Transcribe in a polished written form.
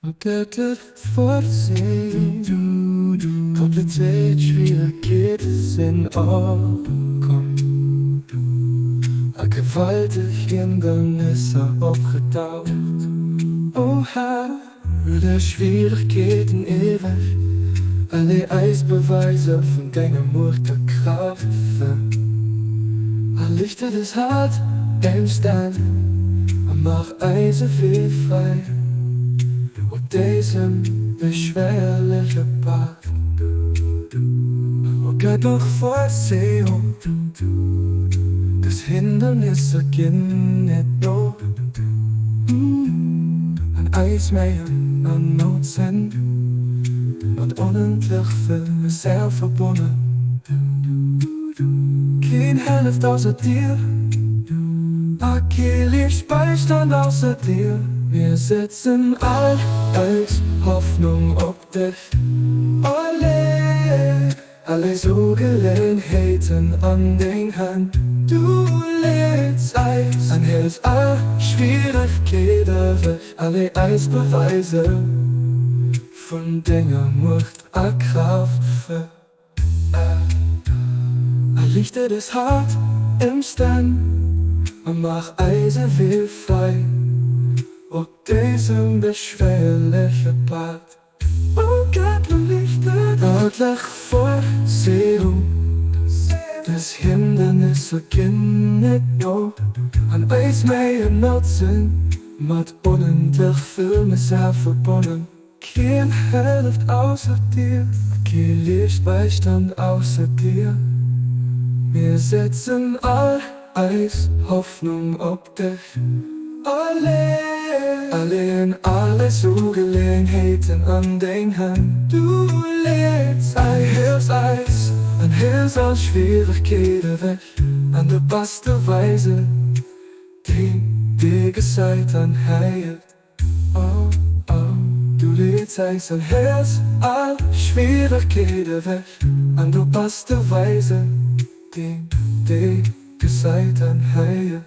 Götter vorsehen, Komplizität, Schwierigkeit sind ankommen. Ein gewaltig Hindernisse opgetaucht. Oha, de Schwierigkeiten ewig. Alle Eisbeweise von deiner Mutterkraft. Ein Lichter des Hart, im Stand, und mach Eisen viel frei. Op diesem beschwerlichen Pad. Och göttlich Vorsehung, das Hindernisse gehen nicht noch. An Eismeeren, an Notsinn, und unendlich viel sehr verbunden. Kein Hälfte außer dir, Achilles Beistand außer dir. Wir setzen all als Hoffnung auf dich. Alle so Gelegenheiten an den Hand. Du lädst Eis, an hältst all Schwierigkeiten weg. Alle Eisbeweise von Dinger Macht a Kraft für. Lichter des Hart im Stand und mach Eisen viel frei. Op diesem beschwerlichen Pad. Oh Gott, Lichter, göttlich Vorsehung, das Hindernisse gehen nicht noch. An Eismeeren Nutzen, mit unendlich viel mit sehr verbunden. Kein Hälfte außer dir, kein Lichtbeistand außer dir. Wir setzen all Eis Hoffnung auf dich. Alle in alle so Gelegenheiten an den Hand. Du lädst Eis, an hilfst all Schwierigkeiten weg. An der beste Weise, den dir gesagt an heilt. Oh, oh, du lädst Eis, an hilfst all Schwierigkeiten weg. An der beste Weise, den dir gesagt an heilt.